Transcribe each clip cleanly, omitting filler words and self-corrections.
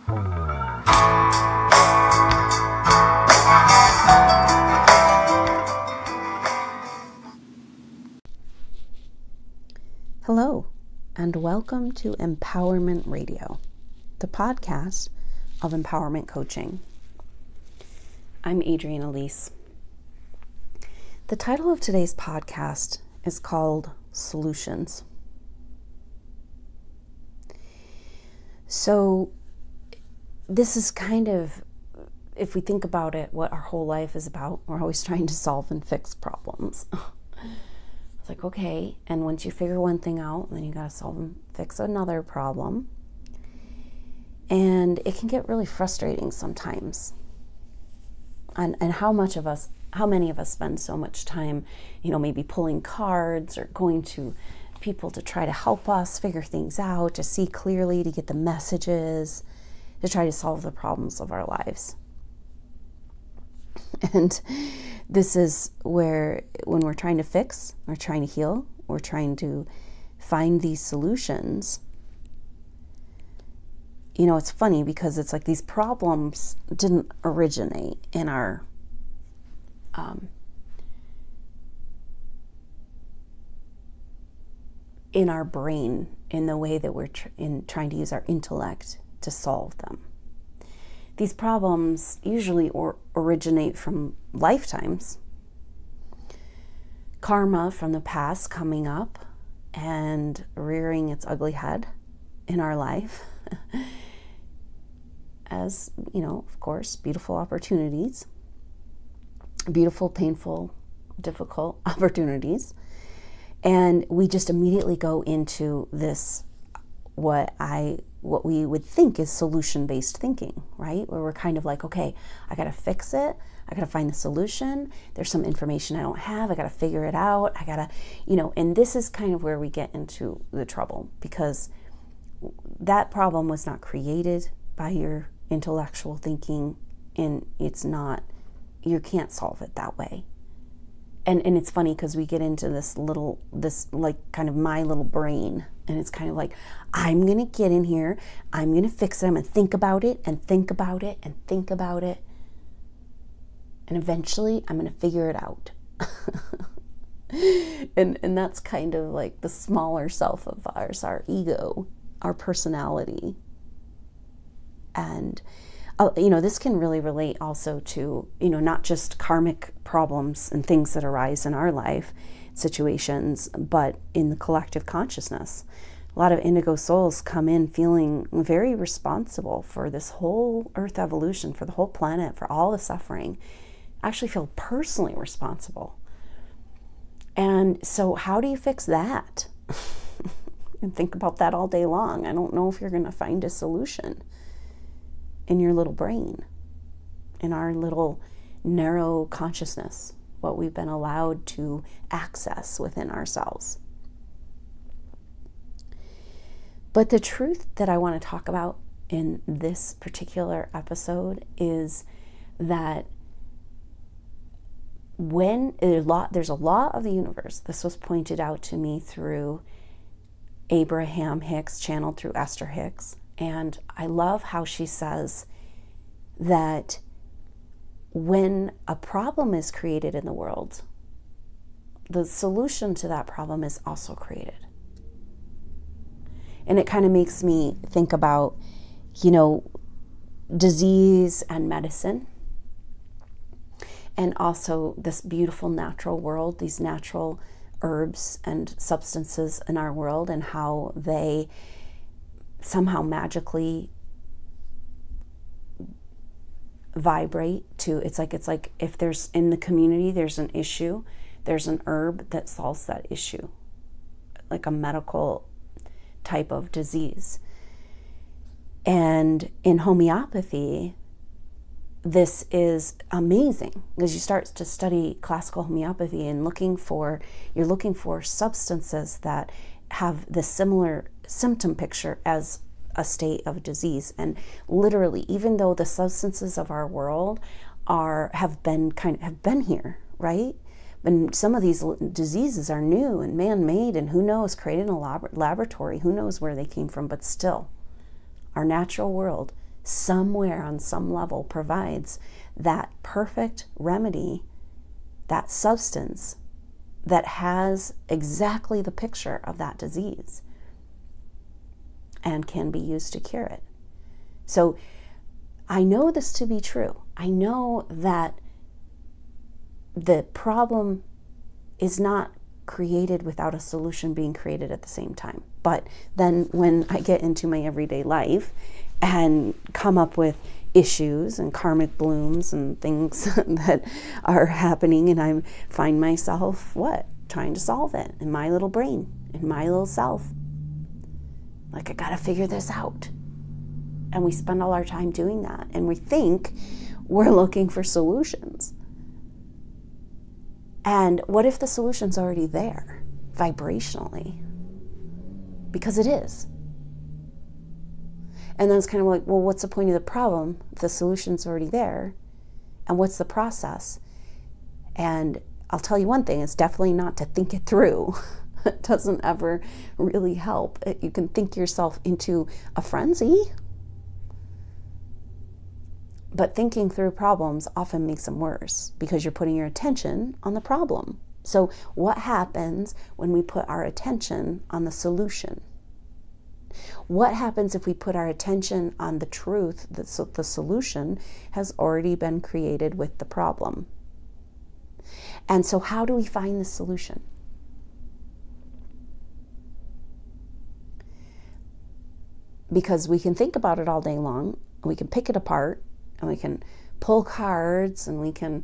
Hello, and welcome to Empowerment Radio, the podcast of empowerment coaching. I'm Adrienne Elise. The title of today's podcast is called Solutions. So this is kind of, if we think about it, what our whole life is about. We're always trying to solve and fix problems. It's like, okay, and once you figure one thing out, then you got to solve and fix another problem. And it can get really frustrating sometimes. And how many of us spend so much time, maybe pulling cards or going to people to try to help us figure things out, to see clearly, to get the messages, to try to solve the problems of our lives. And this is where, when we're trying to fix, we're trying to heal, we're trying to find these solutions. It's funny because it's like these problems didn't originate in our brain in the way that we're trying to use our intellect to solve them. These problems usually originate from lifetimes, karma from the past coming up and rearing its ugly head in our life as, of course, beautiful opportunities, beautiful, painful, difficult opportunities. And we just immediately go into this, what we would think is solution-based thinking, right? Where we're kind of like, okay, I got to fix it. I got to find the solution. There's some information I don't have. I got to figure it out. I got to, and this is kind of where we get into the trouble, because that problem was not created by your intellectual thinking, and it's not, you can't solve it that way. And it's funny because we get into this like kind of my little brain, and it's kind of like, I'm going to get in here, I'm going to fix it, I'm going to think about it and think about it and think about it, and eventually I'm going to figure it out. and that's kind of like the smaller self of ours, our ego, our personality. And this can really relate also to, not just karmic problems and things that arise in our life situations, but in the collective consciousness. A lot of indigo souls come in feeling very responsible for this whole Earth evolution, for the whole planet, for all the suffering. Actually feel personally responsible. And so how do you fix that? And think about that all day long. I don't know if you're going to find a solution in your little brain, in our little narrow consciousness, what we've been allowed to access within ourselves. But the truth that I want to talk about in this particular episode is that there's a law of the universe. This was pointed out to me through Abraham Hicks, channeled through Esther Hicks. And I love how she says that when a problem is created in the world, the solution to that problem is also created. And it kind of makes me think about, disease and medicine, and also this beautiful natural world, these natural herbs and substances in our world, and how they somehow magically vibrate to, it's like if there's in the community, there's an issue, there's an herb that solves that issue, like a medical type of disease. And in homeopathy, this is amazing, because you start to study classical homeopathy and you're looking for substances that have the similar symptom picture as a state of disease. And literally, even though the substances of our world have been here, right? And some of these diseases are new and man-made, and who knows, created in a laboratory, who knows where they came from, but still, our natural world somewhere on some level provides that perfect remedy, that substance that has exactly the picture of that disease and can be used to cure it. So I know this to be true. I know that the problem is not created without a solution being created at the same time. But then when I get into my everyday life and come up with issues and karmic blooms and things that are happening, and I find myself, trying to solve it in my little brain, in my little self. Like, I gotta figure this out. And we spend all our time doing that. And we think we're looking for solutions. And what if the solution's already there, vibrationally? Because it is. And then it's kind of like, well, what's the point of the problem if the solution's already there? And what's the process? And I'll tell you one thing, it's definitely not to think it through. It doesn't ever really help. You can think yourself into a frenzy. But thinking through problems often makes them worse because you're putting your attention on the problem. So what happens when we put our attention on the solution? What happens if we put our attention on the truth that the solution has already been created with the problem? And so how do we find the solution? Because we can think about it all day long, we can pick it apart, and we can pull cards, and we can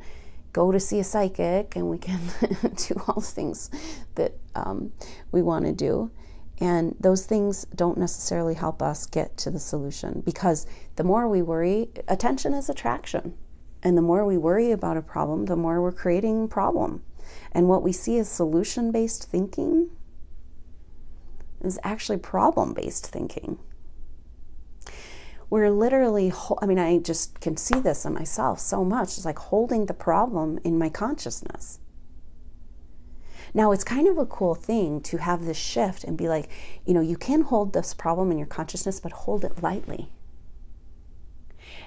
go to see a psychic, and we can do all the things that we want to do. And those things don't necessarily help us get to the solution, because the more we worry, attention is attraction. And the more we worry about a problem, the more we're creating a problem. And what we see as solution-based thinking is actually problem-based thinking. We're literally, I just can see this in myself so much. It's like holding the problem in my consciousness. Now, it's kind of a cool thing to have this shift and be like, you can hold this problem in your consciousness, but hold it lightly.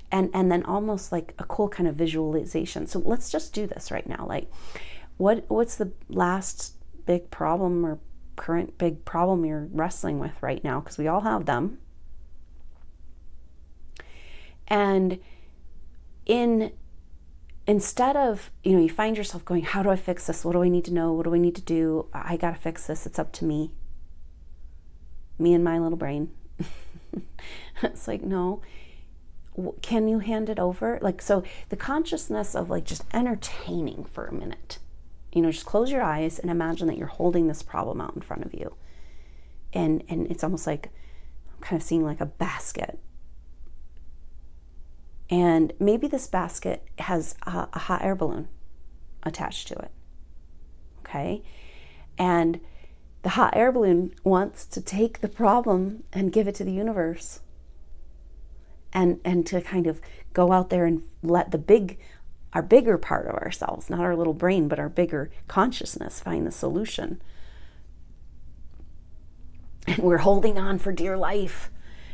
And then almost like a cool kind of visualization. So let's just do this right now. Like, what's the last big problem or current big problem you're wrestling with right now? Because we all have them. And instead of, you find yourself going, how do I fix this? What do I need to know? What do I need to do? I got to fix this. It's up to me. Me and my little brain. It's like, no. Can you hand it over? Like, so the consciousness of like just entertaining for a minute, just close your eyes and imagine that you're holding this problem out in front of you. And it's almost like, I'm kind of seeing like a basket. And maybe this basket has a hot air balloon attached to it, okay? And the hot air balloon wants to take the problem and give it to the universe, and to kind of go out there and let our bigger part of ourselves, not our little brain, but our bigger consciousness, find the solution. And we're holding on for dear life.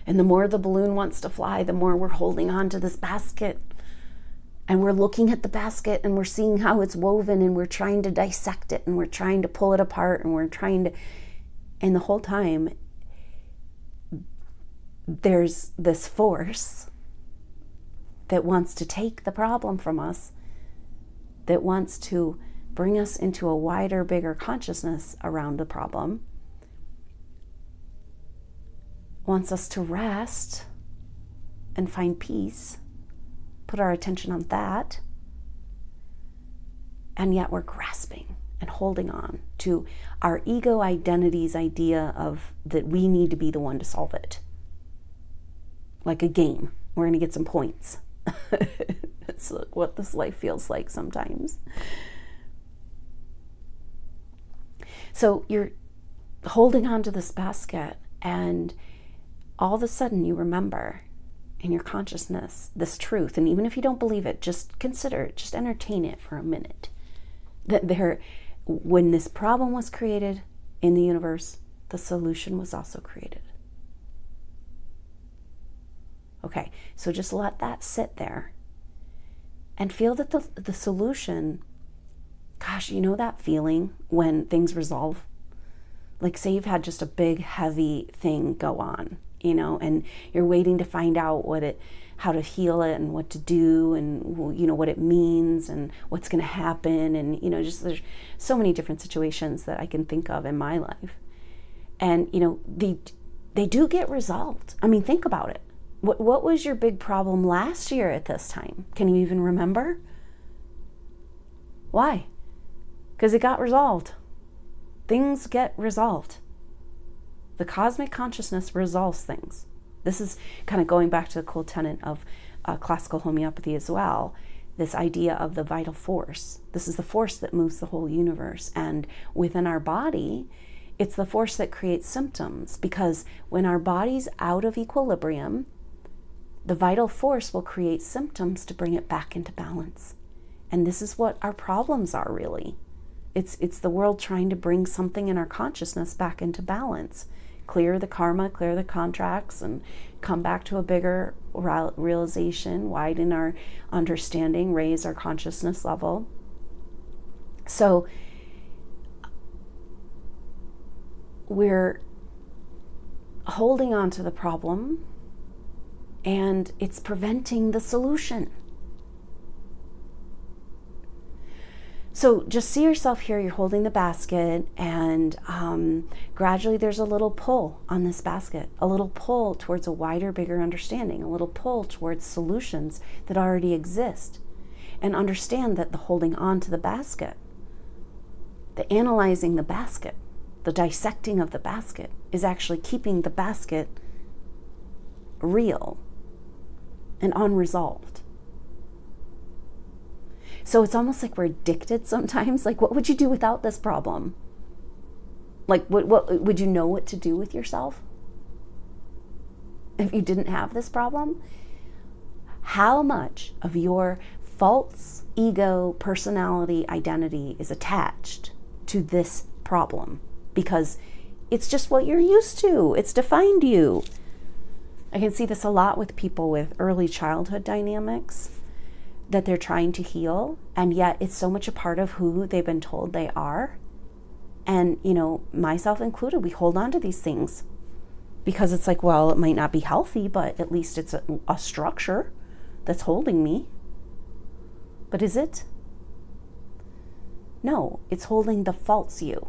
And the more the balloon wants to fly, the more we're holding on to this basket. And we're looking at the basket and we're seeing how it's woven, and we're trying to dissect it, and we're trying to pull it apart, and we're trying to, and the whole time there's this force that wants to take the problem from us, that wants to bring us into a wider, bigger consciousness around the problem, wants us to rest and find peace, put our attention on that, and yet we're grasping and holding on to our ego identity's idea of that we need to be the one to solve it. Like a game, we're going to get some points. It's what this life feels like sometimes. So you're holding on to this basket, and all of a sudden you remember in your consciousness this truth. And even if you don't believe it, just consider it, just entertain it for a minute. That when this problem was created in the universe, the solution was also created. Okay, so just let that sit there and feel that the solution, gosh, you know that feeling when things resolve? Like say you've had just a big, heavy thing go on, you know, and you're waiting to find out how to heal it and what to do and, you know, what it means and what's going to happen. And, you know, just there's so many different situations that I can think of in my life. And, you know, they do get resolved. I mean, think about it. What was your big problem last year at this time? Can you even remember? Why? Because it got resolved. Things get resolved. The cosmic consciousness resolves things. This is kind of going back to the cool tenet of classical homeopathy as well. This idea of the vital force. This is the force that moves the whole universe. And within our body, it's the force that creates symptoms, because when our body's out of equilibrium, the vital force will create symptoms to bring it back into balance. And this is what our problems are, really. It's the world trying to bring something in our consciousness back into balance. Clear the karma, clear the contracts, and come back to a bigger realization, widen our understanding, raise our consciousness level. So we're holding on to the problem, and it's preventing the solution. So just see yourself here, you're holding the basket, and gradually there's a little pull on this basket, a little pull towards a wider, bigger understanding, a little pull towards solutions that already exist. And understand that the holding on to the basket, the analyzing the basket, the dissecting of the basket is actually keeping the basket real and unresolved. So it's almost like we're addicted sometimes. Like, what would you do without this problem? Like, what would you know what to do with yourself if you didn't have this problem? How much of your false ego, personality, identity is attached to this problem? Because it's just what you're used to. It's defined you. I can see this a lot with people with early childhood dynamics that they're trying to heal, and yet it's so much a part of who they've been told they are. And, you know, myself included, we hold on to these things because it's like, well, it might not be healthy, but at least it's a structure that's holding me. But is it? No, it's holding the false you,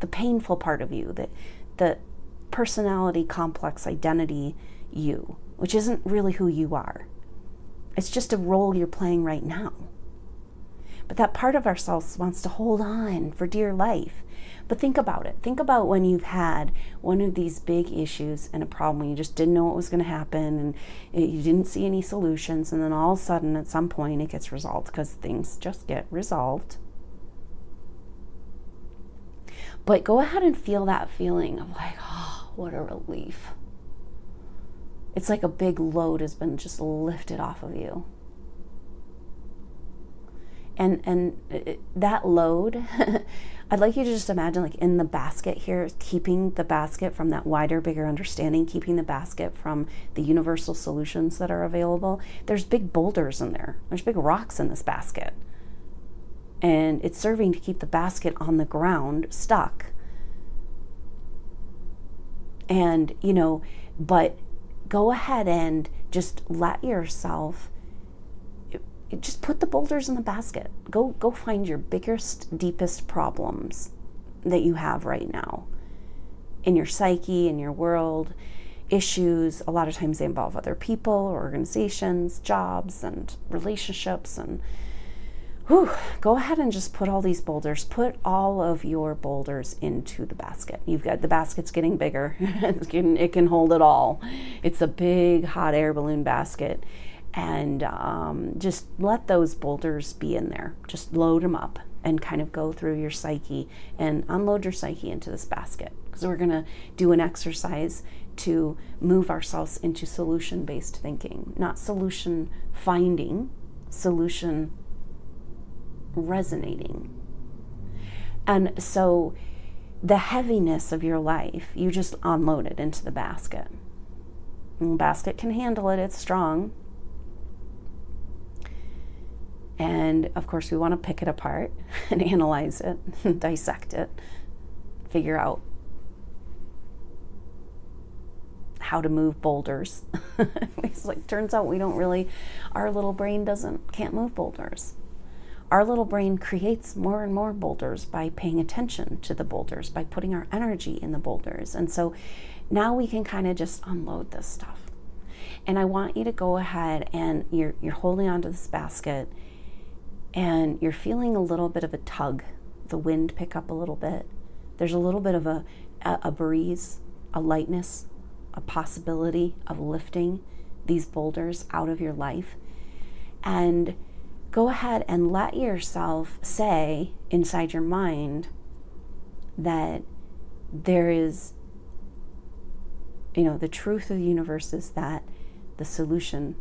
the painful part of you, the personality complex identity you, which isn't really who you are. It's just a role you're playing right now. But that part of ourselves wants to hold on for dear life. But think about it. Think about when you've had one of these big issues and a problem, you just didn't know what was going to happen, and you didn't see any solutions, and then all of a sudden at some point it gets resolved, because things just get resolved. But go ahead and feel that feeling of like, oh, what a relief. It's like a big load has been just lifted off of you. And that load, I'd like you to just imagine, like, in the basket here, keeping the basket from that wider, bigger understanding, keeping the basket from the universal solutions that are available. There's big boulders in there. There's big rocks in this basket. And it's serving to keep the basket on the ground, stuck. And, you know, but go ahead and just let yourself, just put the boulders in the basket. Go find your biggest, deepest problems that you have right now in your psyche, in your world, issues. A lot of times they involve other people, organizations, jobs, and relationships. And go ahead and just put all these boulders, put all of your boulders into the basket. You've got, the basket's getting bigger. It can hold it all. It's a big hot air balloon basket. And just let those boulders be in there. Just load them up and kind of go through your psyche and unload your psyche into this basket. Because we're going to do an exercise to move ourselves into solution-based thinking. Not solution finding, solution resonating. And so the heaviness of your life, you just unload it into the basket. The basket can handle it, it's strong. And of course we want to pick it apart and analyze it, dissect it, figure out how to move boulders. It's like, turns out we don't really, our little brain can't move boulders. Our little brain creates more and more boulders by paying attention to the boulders, by putting our energy in the boulders. And so now we can kind of just unload this stuff. And I want you to go ahead and you're holding onto this basket and you're feeling a little bit of a tug, the wind pick up a little bit. There's a little bit of a breeze, a lightness, a possibility of lifting these boulders out of your life. And go ahead and let yourself say inside your mind that there is, the truth of the universe is that the solution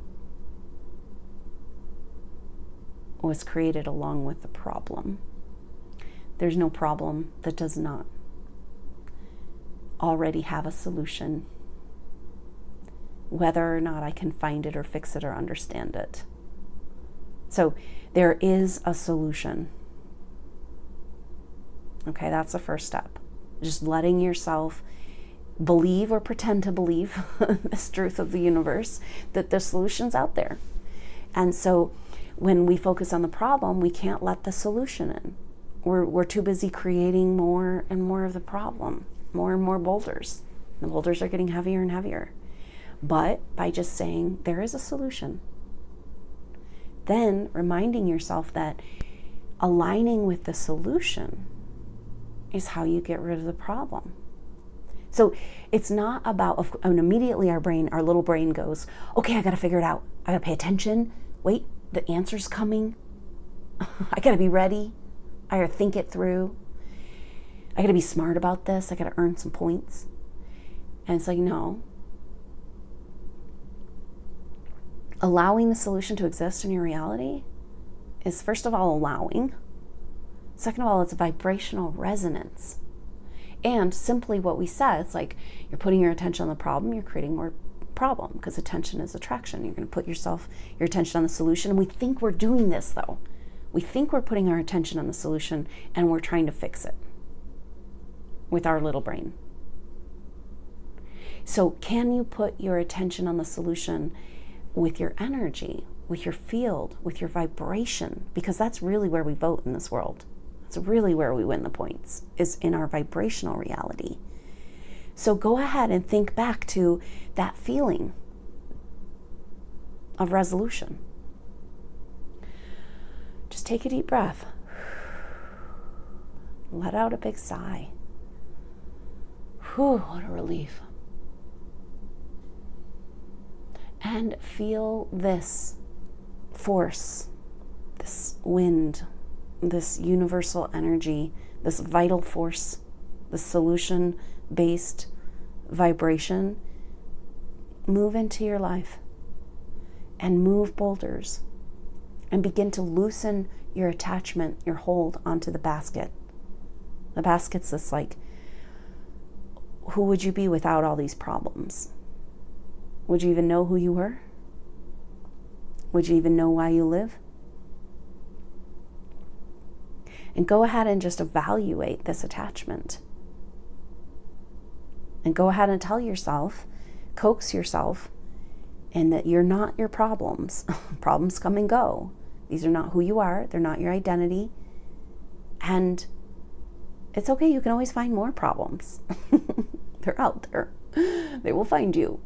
was created along with the problem. There's no problem that does not already have a solution, whether or not I can find it or fix it or understand it. So there is a solution. Okay, that's the first step. Just letting yourself believe or pretend to believe this truth of the universe, that the solution's out there. And so when we focus on the problem, we can't let the solution in. We're too busy creating more and more of the problem, more and more boulders. The boulders are getting heavier and heavier. But by just saying there is a solution, then reminding yourself that aligning with the solution is how you get rid of the problem. So it's not about, and immediately our little brain goes, okay, I got to figure it out. I got to pay attention. Wait, the answer's coming. I got to be ready. I got to think it through. I got to be smart about this. I got to earn some points. And it's like, no. Allowing the solution to exist in your reality is, first of all, allowing. Second of all, it's a vibrational resonance. And simply what we said, it's like you're putting your attention on the problem, you're creating more problem, because attention is attraction. You're going to put your attention on the solution. And we think we're doing this, though. We think we're putting our attention on the solution and we're trying to fix it with our little brain. So can you put your attention on the solution with your energy, with your field, with your vibration? Because that's really where we vote in this world. That's really where we win the points, is in our vibrational reality. So go ahead and think back to that feeling of resolution. Just take a deep breath. Let out a big sigh. Whew, what a relief. And feel this force, this wind, this universal energy, this vital force, the solution-based vibration move into your life and move boulders and begin to loosen your attachment, your hold onto the basket. The basket's this like, who would you be without all these problems? Would you even know who you were? Would you even know why you live? And go ahead and just evaluate this attachment. And go ahead and tell yourself, coax yourself, and that you're not your problems. Problems come and go. These are not who you are. They're not your identity. And it's okay. You can always find more problems. They're out there. They will find you.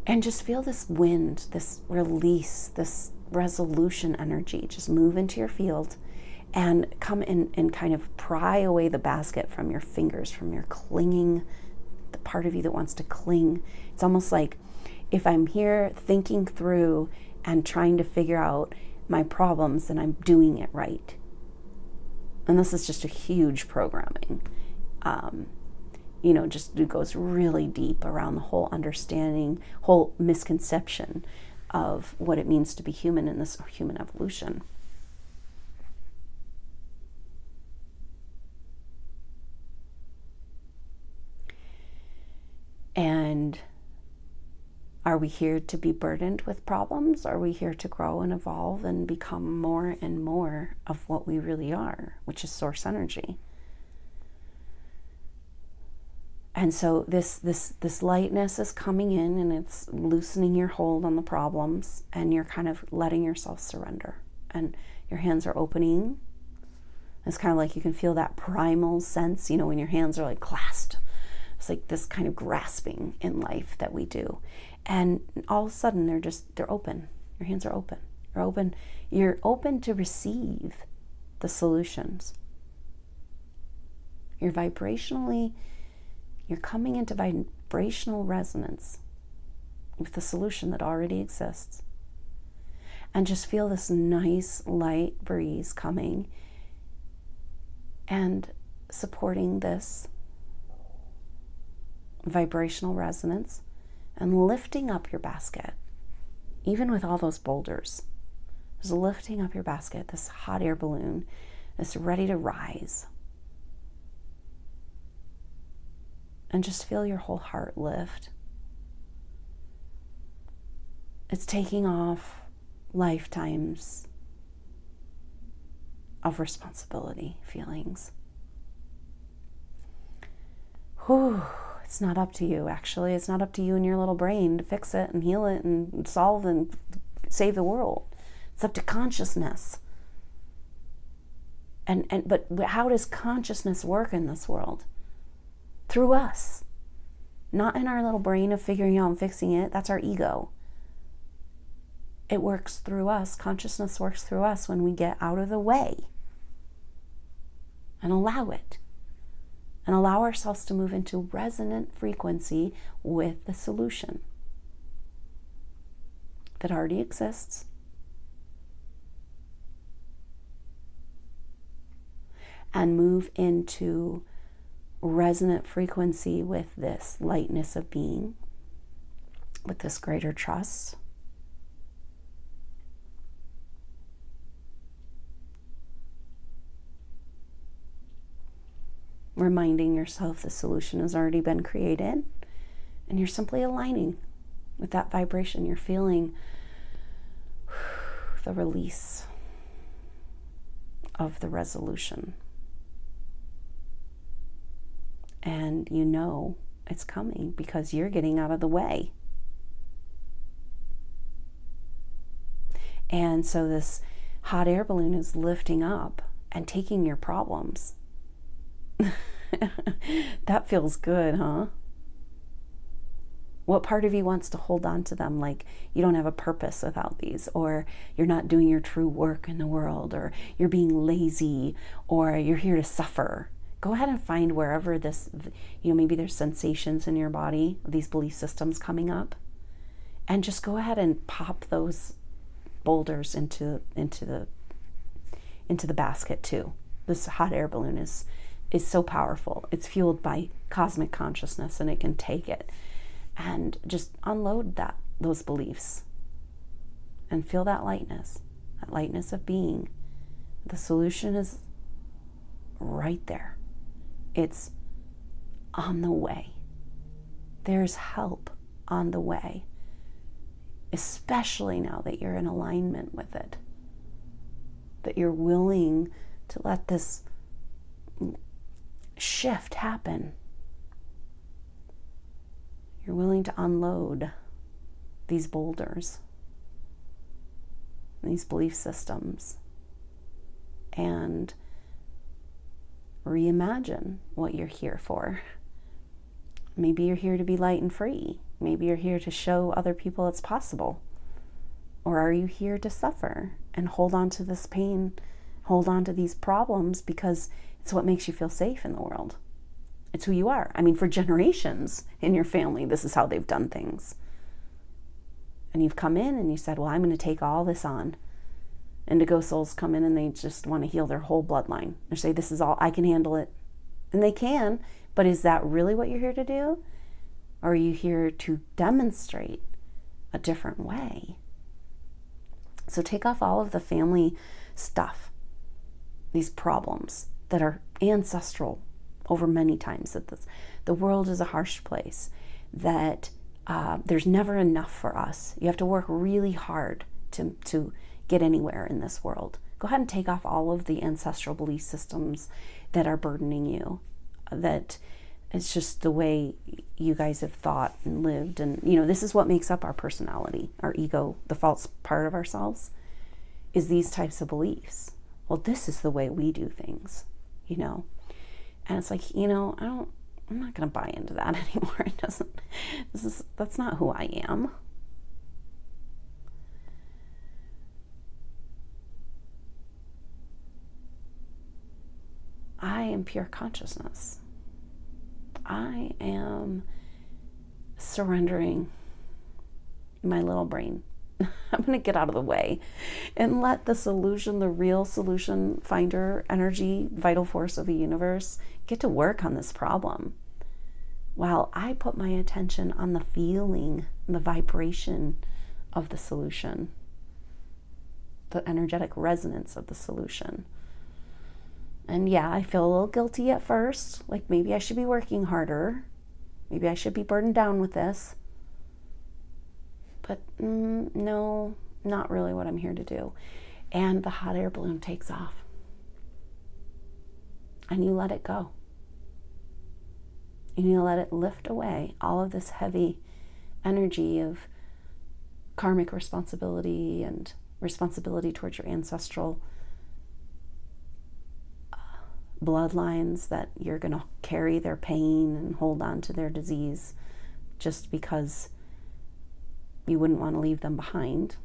And just feel this wind, this release, this resolution energy. Just move into your field and come in and kind of pry away the basket from your fingers, from your clinging, the part of you that wants to cling. It's almost like if I'm here thinking through and trying to figure out my problems, then I'm doing it right. And this is just a huge programming. Just it goes really deep around the whole understanding, whole misconception of what it means to be human in this human evolution. And Are we here to be burdened with problems? Are we here to grow and evolve and become more and more of what we really are, which is source energy? And so this lightness is coming in, and it's loosening your hold on the problems, and you're kind of letting yourself surrender. And your hands are opening. It's kind of like you can feel that primal sense, you know, when your hands are like clasped. It's like this kind of grasping in life that we do. And all of a sudden they're open. Your hands are open. You're open to receive the solutions. You're coming into vibrational resonance with the solution that already exists. And just feel this nice light breeze coming and supporting this vibrational resonance and lifting up your basket, even with all those boulders. Just lifting up your basket, this hot air balloon that's ready to rise. And just feel your whole heart lift. It's taking off lifetimes of responsibility feelings. Whew. It's not up to you, actually. It's not up to you and your little brain to fix it and heal it and solve and save the world. It's up to consciousness. But how does consciousness work in this world? Through us. Not in our little brain of figuring out and fixing it. That's our ego. It works through us. Consciousness works through us when we get out of the way and allow it. And allow ourselves to move into resonant frequency with the solution that already exists. And move into resonant frequency with this lightness of being, with this greater trust. Reminding yourself the solution has already been created, and you're simply aligning with that vibration. You're feeling the release of the resolution. And you know it's coming because you're getting out of the way. And so this hot air balloon is lifting up and taking your problems. That feels good, huh? What part of you wants to hold on to them like you don't have a purpose without these, or you're not doing your true work in the world, or you're being lazy, or you're here to suffer? Go ahead and find wherever this, maybe there's sensations in your body, these belief systems coming up, and just go ahead and pop those boulders into the basket too. This hot air balloon is so powerful. It's fueled by cosmic consciousness, and it can take it and just unload those beliefs and feel that lightness of being. The solution is right there. It's on the way. There's help on the way, especially now that you're in alignment with it, that you're willing to let this shift happen. You're willing to unload these boulders, these belief systems, and reimagine what you're here for. Maybe you're here to be light and free. Maybe you're here to show other people it's possible. Or are you here to suffer and hold on to this pain, hold on to these problems because it's what makes you feel safe in the world? It's who you are. I mean, for generations in your family, this is how they've done things. And you've come in and you said, well, I'm going to take all this on. Indigo souls come in and they just want to heal their whole bloodline. They say, this is all, I can handle it. And they can, but is that really what you're here to do? Or are you here to demonstrate a different way? So take off all of the family stuff, these problems that are ancestral over many times, that the world is a harsh place, that There's never enough for us. You have to work really hard to get anywhere in this world. Go ahead and take off all of the ancestral belief systems that are burdening you, that it's just the way you guys have thought and lived. And, you know, this is what makes up our personality, our ego, the false part of ourselves, is these types of beliefs. Well, this is the way we do things, you know. And it's like, you know, I'm not going to buy into that anymore. It doesn't, that's not who I am. I am pure consciousness. I am surrendering my little brain. I'm going to get out of the way and let the solution, the real solution finder, energy, vital force of the universe, get to work on this problem, while I put my attention on the feeling, the vibration of the solution, the energetic resonance of the solution. And yeah, I feel a little guilty at first, like maybe I should be working harder, maybe I should be burdened down with this. But no, not really what I'm here to do. And the hot air balloon takes off. And you let it go. And you let it lift away all of this heavy energy of karmic responsibility and responsibility towards your ancestral bloodlines, that you're going to carry their pain and hold on to their disease just because you wouldn't want to leave them behind.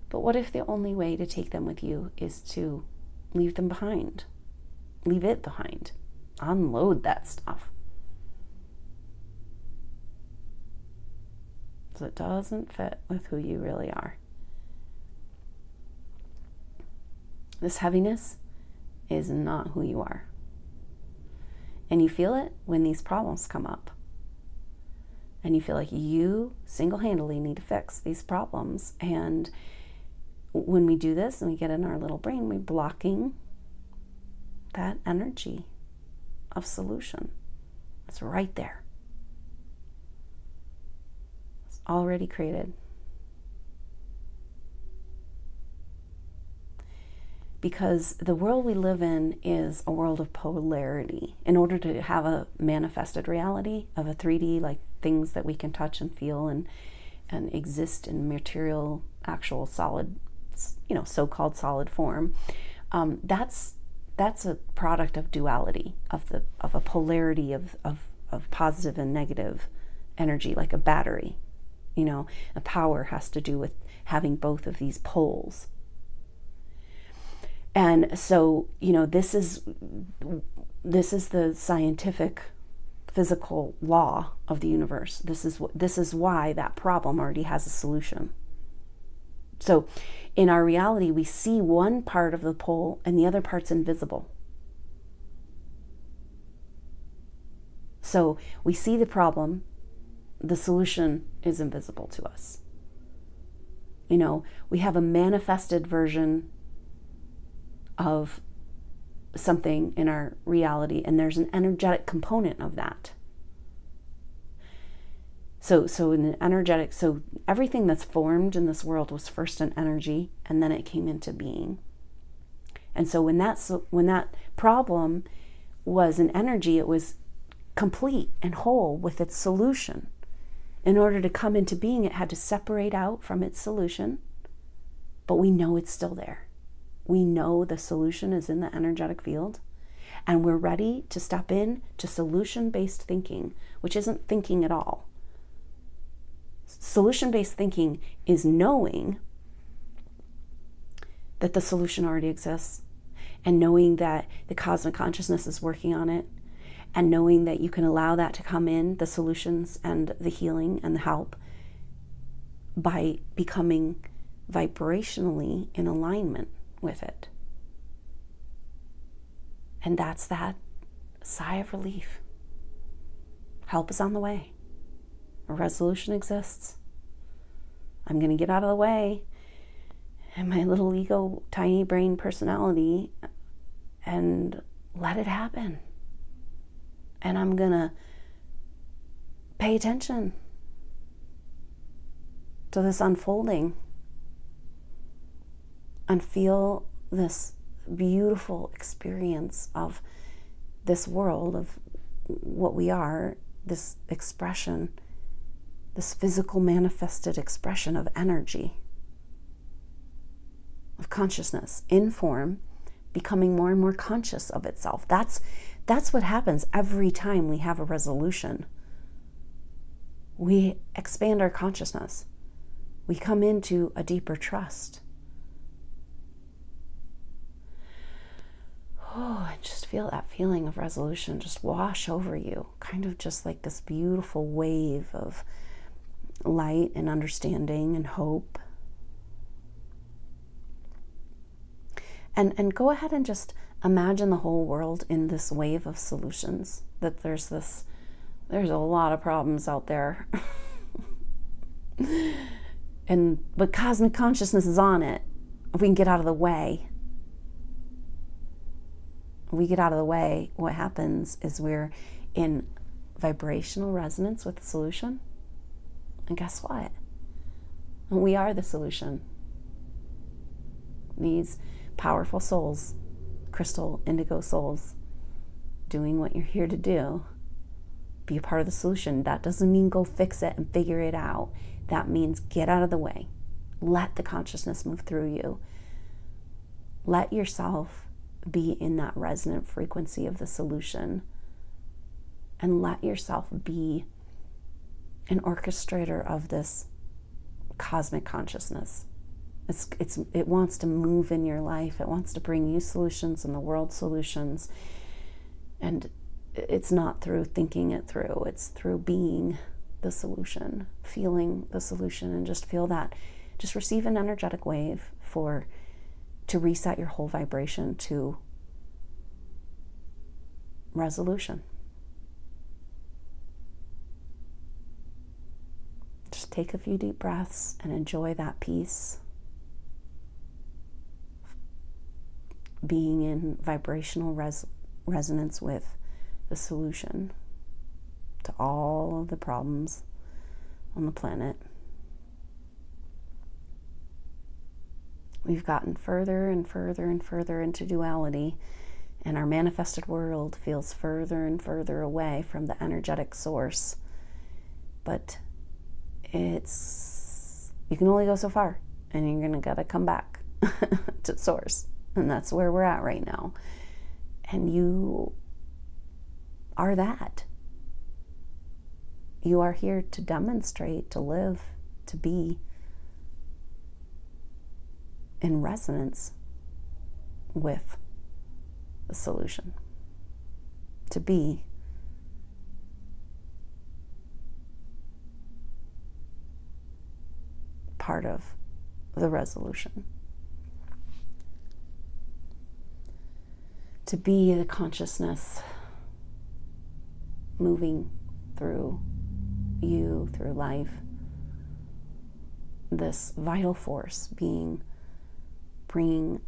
But what if the only way to take them with you is to leave them behind? Leave it behind. Unload that stuff. So it doesn't fit with who you really are. This heaviness is not who you are. And you feel it when these problems come up. And you feel like you single-handedly need to fix these problems. And when we do this and we get in our little brain, we're blocking that energy of solution. It's right there. It's already created. Because the world we live in is a world of polarity. In order to have a manifested reality of a 3D, like things that we can touch and feel and exist in material, actual solid, you know, so-called solid form, that's a product of duality, of a polarity of positive and negative energy, like a battery. You know, a power has to do with having both of these poles. And so, you know, this is the scientific, physical law of the universe. This is why that problem already has a solution. So, in our reality, we see one part of the pole and the other part's invisible. So we see the problem, the solution is invisible to us. You know, we have a manifested version of something in our reality, and there's an energetic component of that. So in the energetic, so everything that's formed in this world was first an energy, and then it came into being. And so when that problem was an energy, it was complete and whole with its solution. In order to come into being, it had to separate out from its solution, but we know it's still there. We know the solution is in the energetic field, and we're ready to step in to solution-based thinking, which isn't thinking at all. Solution-based thinking is knowing that the solution already exists, and knowing that the cosmic consciousness is working on it, and knowing that you can allow that to come in, the solutions and the healing and the help, by becoming vibrationally in alignment with it. And that's that sigh of relief. Help is on the way. A resolution exists. I'm going to get out of the way and my little ego, tiny brain personality, and let it happen. And I'm going to pay attention to this unfolding and feel this beautiful experience of this world, of what we are, this expression, this physical manifested expression of energy, of consciousness in form, becoming more and more conscious of itself. That's what happens every time we have a resolution. We expand our consciousness. We come into a deeper trust. Oh, and just feel that feeling of resolution just wash over you, kind of just like this beautiful wave of light and understanding and hope. And go ahead and just imagine the whole world in this wave of solutions. That there's a lot of problems out there. But cosmic consciousness is on it. If we can get out of the way. If we get out of the way, what happens is we're in vibrational resonance with the solution. And guess what? We are the solution. These powerful souls, crystal indigo souls, doing what you're here to do. Be a part of the solution. That doesn't mean go fix it and figure it out. That means get out of the way. Let the consciousness move through you. Let yourself be in that resonant frequency of the solution. And let yourself be an orchestrator of this cosmic consciousness. It wants to move in your life. It wants to bring you solutions and the world solutions. And it's not through thinking it through. It's through being the solution, feeling the solution, and just feel that. Just receive an energetic wave to reset your whole vibration to resolution. Just take a few deep breaths and enjoy that peace. Being in vibrational resonance with the solution to all of the problems on the planet. We've gotten further and further and further into duality, and our manifested world feels further and further away from the energetic source. But you can only go so far, and you're gonna gotta come back to source. And that's where we're at right now. And you are that. You are here to demonstrate, to live, to be in resonance with the solution. To be part of the resolution. To be the consciousness moving through you, through life. This vital force bringing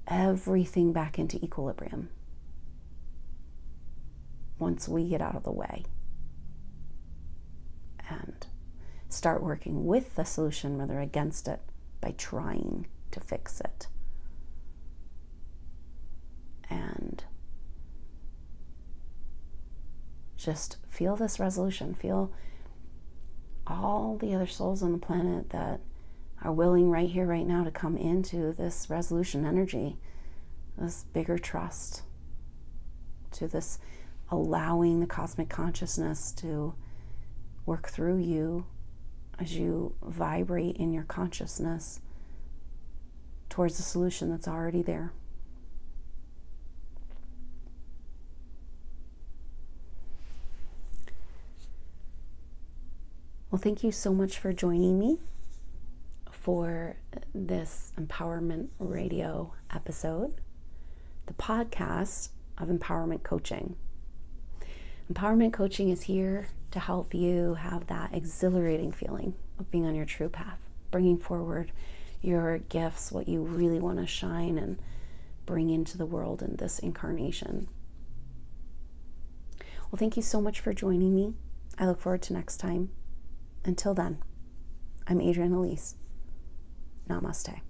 everything back into equilibrium once we get out of the way and start working with the solution rather against it by trying to fix it. And just feel this resolution. Feel all the other souls on the planet that are willing right here, right now to come into this resolution energy, this bigger trust, to this allowing the cosmic consciousness to work through you as you vibrate in your consciousness towards the solution that's already there. Well, thank you so much for joining me for this Empowerment Radio episode, the podcast of Empowerment Coaching. Empowerment Coaching is here to help you have that exhilarating feeling of being on your true path, bringing forward your gifts, what you really want to shine and bring into the world in this incarnation. Well, thank you so much for joining me. I look forward to next time. Until then, I'm Adrienne Elise. Namaste.